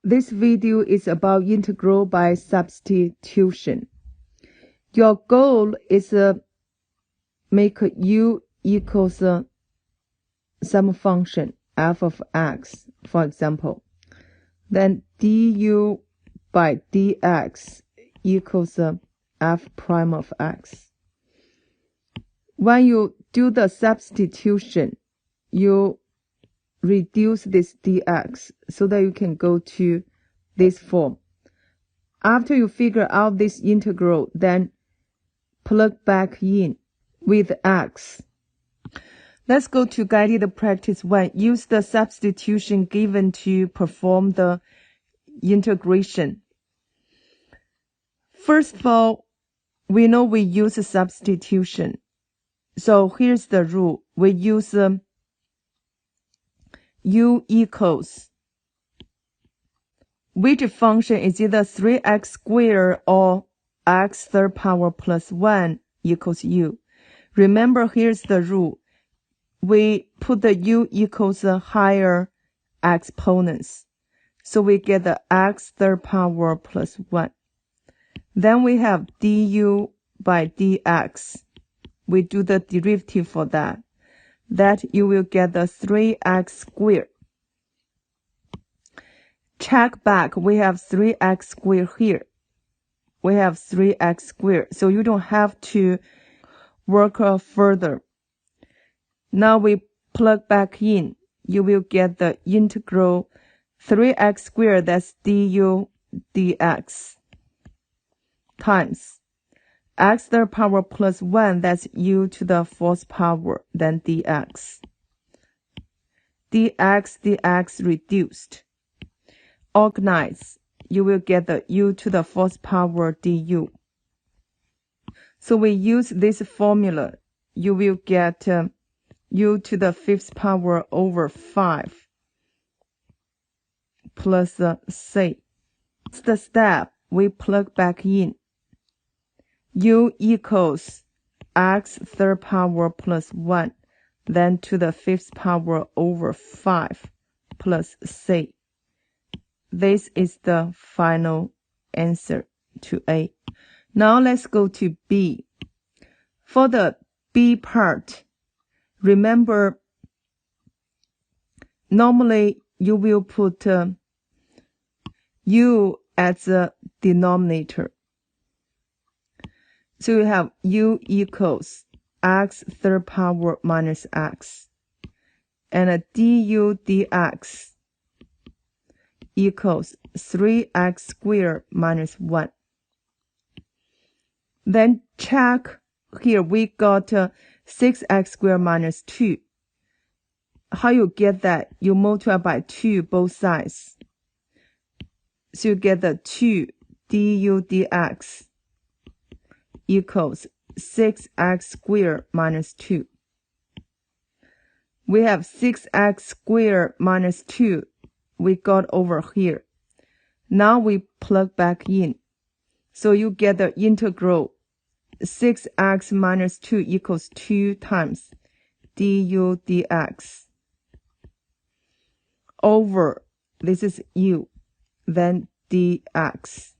This video is about integral by substitution. Your goal is make u equals some function f of x, for example. Then du by dx equals f prime of x. When you do the substitution, you reduce this dx so that you can go to this form. After you figure out this integral, then plug back in with x. Let's go to guided practice 1. Use the substitution given to perform the integration. First of all, we know we use a substitution. So here's the rule. We use u equals, which function is either 3x squared or x third power plus 1 equals u. Remember, here's the rule. We put the u equals higher exponents. So we get the x third power plus 1. Then we have du by dx. We do the derivative for that. That you will get the 3x squared. Check back, we have 3x squared here. We have 3x squared, so you don't have to work further. Now we plug back in. You will get the integral 3x squared, that's du dx, times x to the power plus 1, that's u to the fourth power, then dx. dx reduced. Organize. You will get the u to the fourth power du. So we use this formula. You will get u to the fifth power over 5 plus c. It's the step we plug back in. U equals x third power plus 1, then to the fifth power over 5 plus c. This is the final answer to A. Now let's go to B. For the B part, remember, normally you will put u as a denominator. So you have u equals x third power minus x. And du dx equals 3x squared minus 1. Then check here, we got 6x squared minus 2. How you get that? You multiply by 2 both sides. So you get the 2 du dx equals 6x squared minus 2. We have 6x squared minus 2 we got over here. Now we plug back in. So you get the integral 6x minus 2 equals 2 times du dx over, this is u, then dx.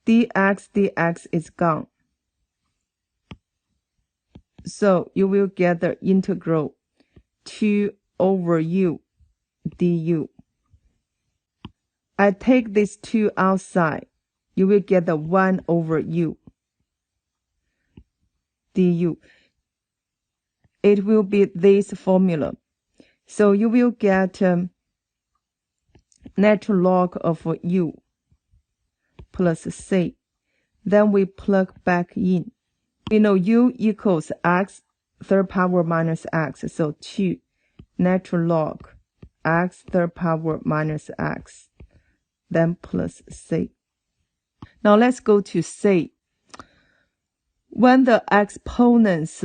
dx is gone. So you will get the integral 2 over u du. I take this 2 outside. You will get the 1 over u du. It will be this formula. So you will get natural log of u plus c. Then we plug back in. We know u equals x third power minus x. So 2 natural log x third power minus x. Then plus c. Now let's go to c. When the exponents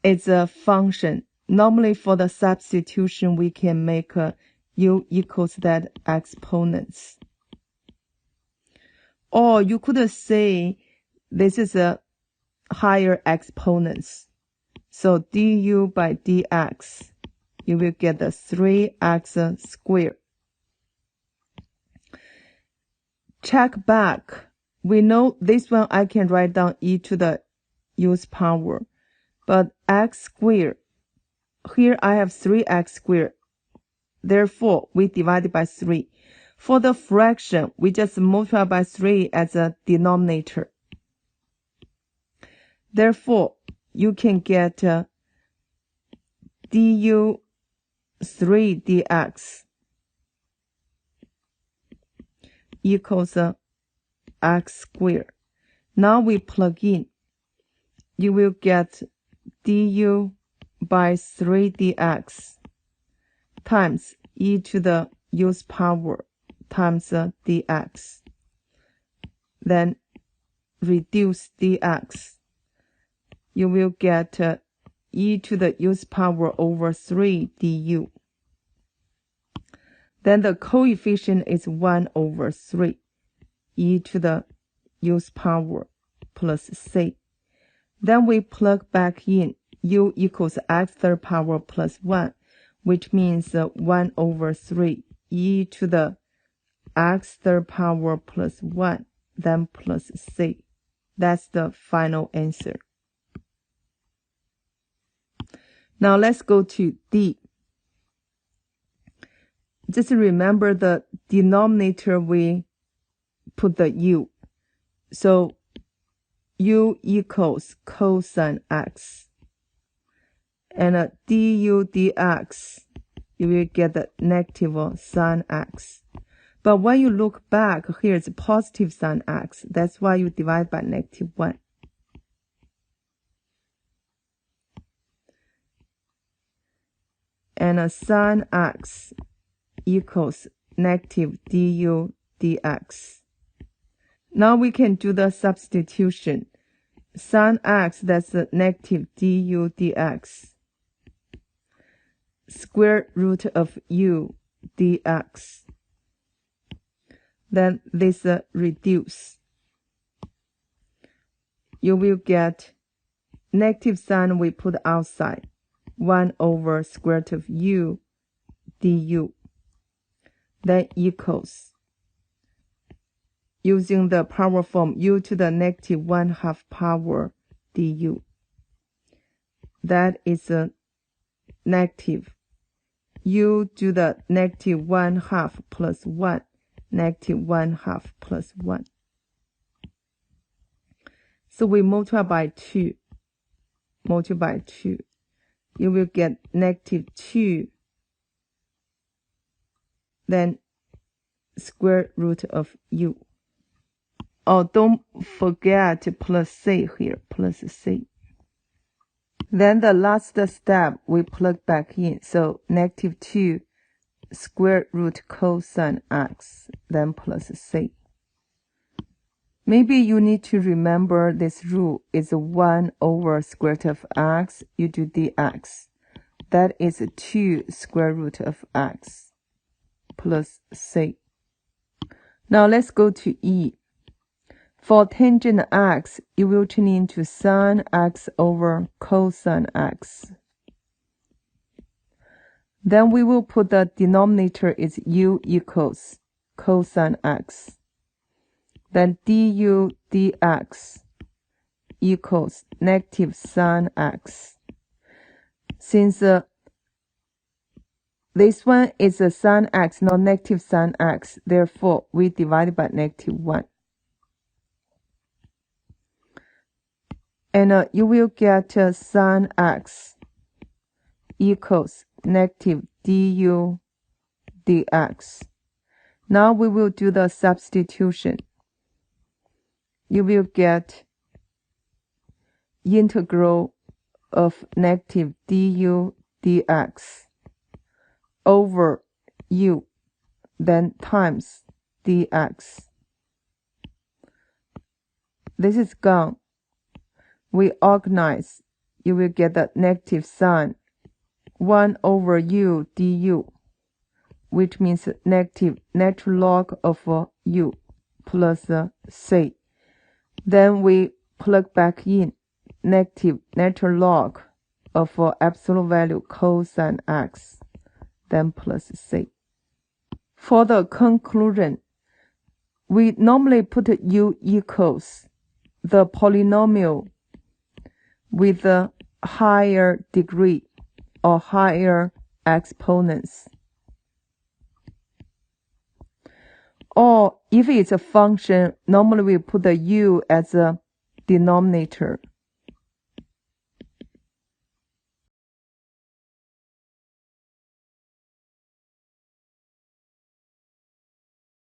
is a function, normally for the substitution we can make u equals that exponents. Or you could say this is a higher exponents. So du by dx you will get the 3x squared. Check back. We know this one I can write down e to the use power. But x squared, here I have 3x squared. Therefore, we divided by 3. For the fraction, we just multiply by 3 as a denominator. Therefore, you can get du 3 dx equals x squared. Now we plug in. You will get du by 3 dx times e to the use power times dx. Then reduce dx. You will get e to the use power over 3 du. Then the coefficient is 1 over 3 e to the use power plus c. Then we plug back in u equals x third power plus 1, which means 1 over 3 e to the x third power plus 1, then plus c. That's the final answer. Now let's go to D. Just remember the denominator we put the u. So u equals cosine x. And du dx, you will get the negative sine x. But when you look back, here it's positive sine x. That's why you divide by negative 1. And sine x equals negative du dx. Now we can do the substitution. Sine x, that's negative du dx. Square root of u dx. Then this reduce. You will get negative sign we put outside. 1 over square root of u du. Then equals. Using the power form, u to the negative 1/2 power du. That is a negative. U to the negative 1/2 plus 1. Negative 1/2 plus 1. So we multiply by 2. Multiply by 2. You will get negative 2. Then square root of u. Oh, don't forget plus c here, plus c. Then the last step, we plug back in. So negative 2 square root cosine x, then plus c. Maybe you need to remember this rule is 1 over square root of x, you do dx. That is 2 square root of x plus c. Now let's go to E. For tangent x, you will turn into sine x over cosine x. Then we will put the denominator is u equals cosine x. Then du dx equals negative sine x. Since this one is a sine x, not negative sine x, therefore we divide by negative 1. And you will get sine x equals negative du dx. Now we will do the substitution. You will get integral of negative du dx over u, then times dx. This is gone. We organize. You will get the negative sign. 1 over u du, which means negative natural log of u plus c. Then we plug back in negative natural log of absolute value cosine x, then plus c. For the conclusion, we normally put u equals the polynomial with a higher degree or higher exponents. Or if it's a function, normally we put the u as a denominator.